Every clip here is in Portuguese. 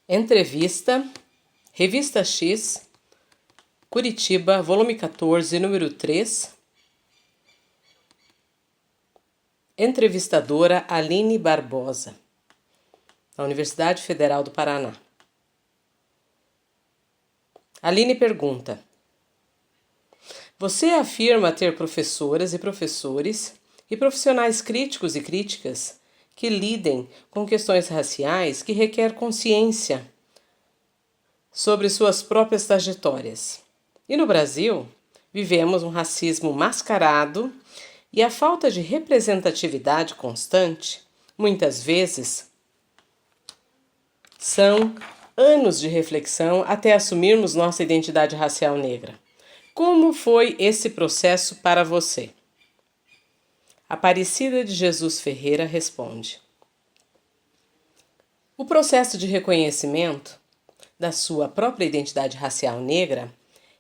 Entrevista, Revista X, Curitiba, volume 14, número 3. Entrevistadora Aline Barbosa, da Universidade Federal do Paraná. Aline pergunta: você afirma ter professoras e professores e profissionais críticos e críticas que lidem com questões raciais que requer consciência sobre suas próprias trajetórias. E no Brasil, vivemos um racismo mascarado e a falta de representatividade constante, muitas vezes, são anos de reflexão até assumirmos nossa identidade racial negra. Como foi esse processo para você? Aparecida de Jesus Ferreira responde: o processo de reconhecimento da sua própria identidade racial negra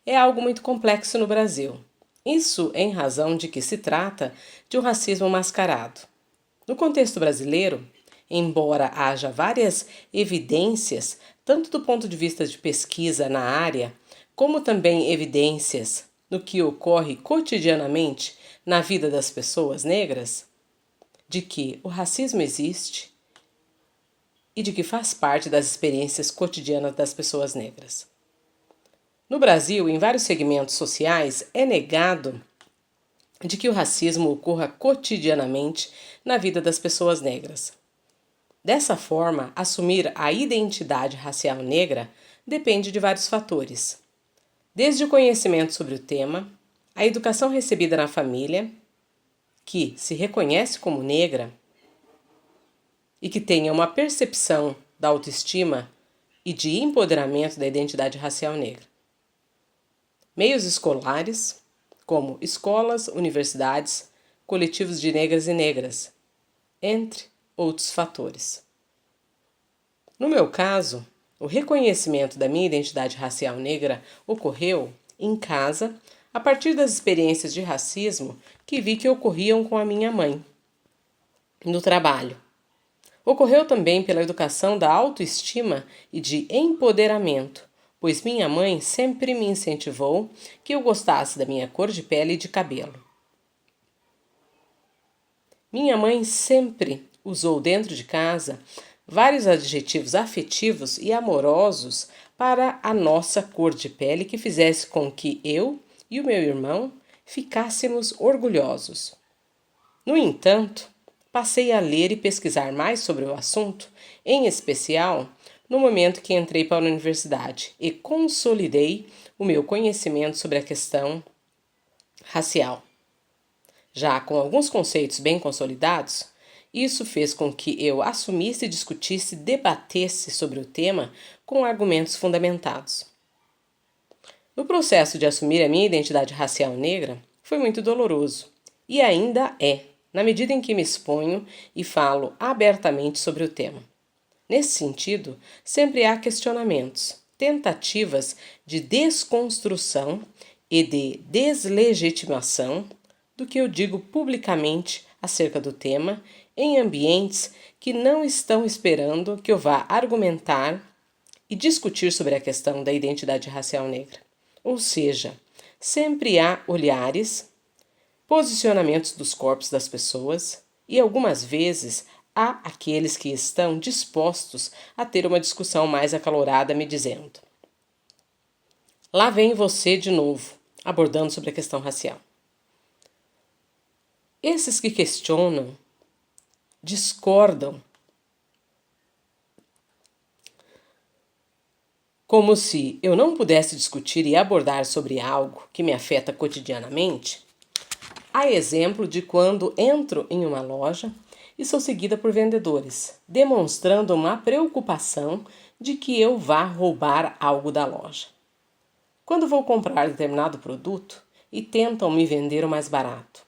é algo muito complexo no Brasil. Isso em razão de que se trata de um racismo mascarado. No contexto brasileiro, embora haja várias evidências, tanto do ponto de vista de pesquisa na área, como também evidências no que ocorre cotidianamente na vida das pessoas negras, de que o racismo existe e de que faz parte das experiências cotidianas das pessoas negras. No Brasil, em vários segmentos sociais, é negado de que o racismo ocorra cotidianamente na vida das pessoas negras. Dessa forma, assumir a identidade racial negra depende de vários fatores, desde o conhecimento sobre o tema, a educação recebida na família, que se reconhece como negra e que tenha uma percepção da autoestima e de empoderamento da identidade racial negra. Meios escolares, como escolas, universidades, coletivos de negras e negras, entre outros fatores. No meu caso, o reconhecimento da minha identidade racial negra ocorreu em casa a partir das experiências de racismo que vi que ocorriam com a minha mãe, no trabalho. Ocorreu também pela educação da autoestima e de empoderamento, pois minha mãe sempre me incentivou que eu gostasse da minha cor de pele e de cabelo. Minha mãe sempre usou dentro de casa vários adjetivos afetivos e amorosos para a nossa cor de pele que fizesse com que eu e o meu irmão ficássemos orgulhosos. No entanto, passei a ler e pesquisar mais sobre o assunto, em especial no momento que entrei para a universidade e consolidei o meu conhecimento sobre a questão racial. Já com alguns conceitos bem consolidados, isso fez com que eu assumisse, discutisse e debatesse sobre o tema com argumentos fundamentados. No processo de assumir a minha identidade racial negra, foi muito doloroso e ainda é, na medida em que me exponho e falo abertamente sobre o tema. Nesse sentido, sempre há questionamentos, tentativas de desconstrução e de deslegitimação do que eu digo publicamente acerca do tema em ambientes que não estão esperando que eu vá argumentar e discutir sobre a questão da identidade racial negra. Ou seja, sempre há olhares, posicionamentos dos corpos das pessoas e algumas vezes há aqueles que estão dispostos a ter uma discussão mais acalorada me dizendo: lá vem você de novo, abordando sobre a questão racial. Esses que questionam, discordam, como se eu não pudesse discutir e abordar sobre algo que me afeta cotidianamente, há exemplo de quando entro em uma loja e sou seguida por vendedores, demonstrando uma preocupação de que eu vá roubar algo da loja. Quando vou comprar determinado produto e tentam me vender o mais barato.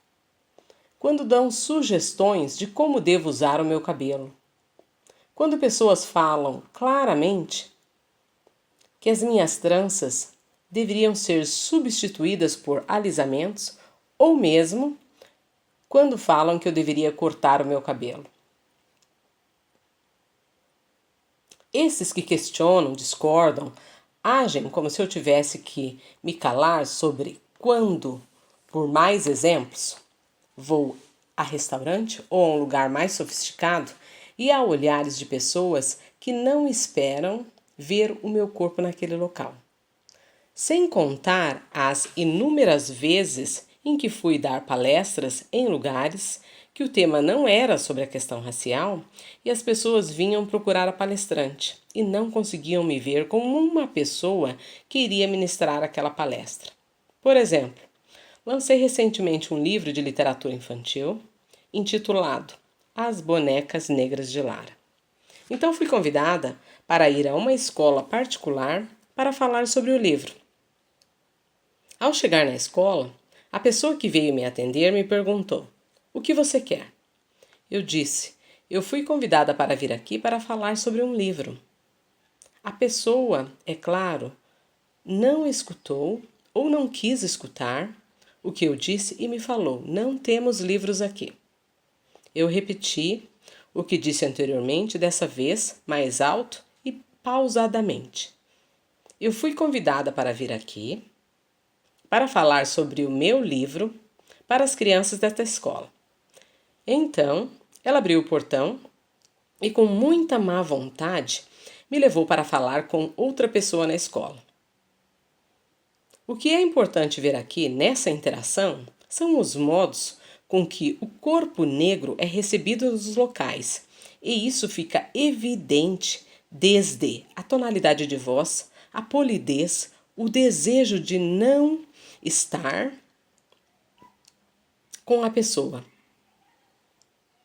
Quando dão sugestões de como devo usar o meu cabelo. Quando pessoas falam claramente que as minhas tranças deveriam ser substituídas por alisamentos ou mesmo quando falam que eu deveria cortar o meu cabelo. Esses que questionam, discordam, agem como se eu tivesse que me calar sobre quando, por mais exemplos, vou a restaurante ou a um lugar mais sofisticado e há olhares de pessoas que não esperam ver o meu corpo naquele local. Sem contar as inúmeras vezes em que fui dar palestras em lugares que o tema não era sobre a questão racial e as pessoas vinham procurar a palestrante e não conseguiam me ver como uma pessoa que iria ministrar aquela palestra. Por exemplo, lancei recentemente um livro de literatura infantil intitulado As Bonecas Negras de Lara. Então fui convidada para ir a uma escola particular para falar sobre o livro. Ao chegar na escola, a pessoa que veio me atender me perguntou: "O que você quer?" Eu disse: "Eu fui convidada para vir aqui para falar sobre um livro." A pessoa, é claro, não escutou ou não quis escutar o que eu disse e me falou: "Não temos livros aqui." Eu repeti o que disse anteriormente, dessa vez mais alto e pausadamente. Eu fui convidada para vir aqui para falar sobre o meu livro para as crianças desta escola. Então, ela abriu o portão e, com muita má vontade, me levou para falar com outra pessoa na escola. O que é importante ver aqui nessa interação são os modos com que o corpo negro é recebido nos locais, e isso fica evidente desde a tonalidade de voz, a polidez, o desejo de não estar com a pessoa,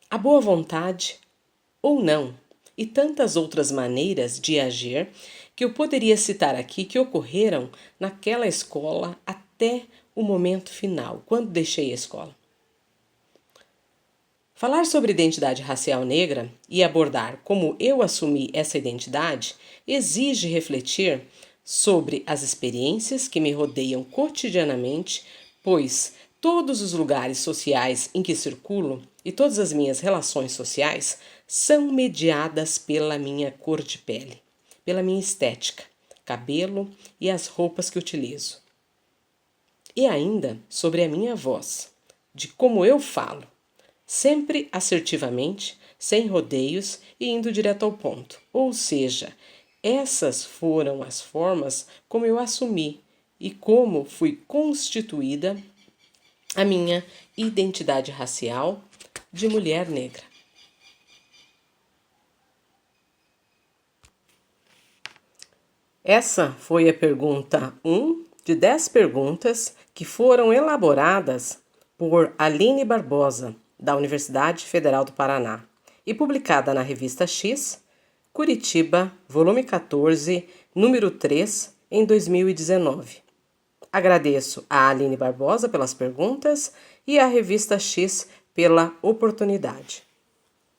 a boa vontade ou não, e tantas outras maneiras de agir que eu poderia citar aqui que ocorreram naquela escola até o momento final, quando deixei a escola. Falar sobre identidade racial negra e abordar como eu assumi essa identidade exige refletir sobre as experiências que me rodeiam cotidianamente, pois todos os lugares sociais em que circulo e todas as minhas relações sociais são mediadas pela minha cor de pele, pela minha estética, cabelo e as roupas que utilizo. E ainda sobre a minha voz, de como eu falo, sempre assertivamente, sem rodeios e indo direto ao ponto. Ou seja, essas foram as formas como eu assumi e como fui constituída a minha identidade racial de mulher negra. Essa foi a pergunta 1 de 10 perguntas que foram elaboradas por Aline Barbosa, da Universidade Federal do Paraná, e publicada na revista X, Curitiba, volume 14, número 3, em 2019. Agradeço a Aline Barbosa pelas perguntas e à revista X pela oportunidade.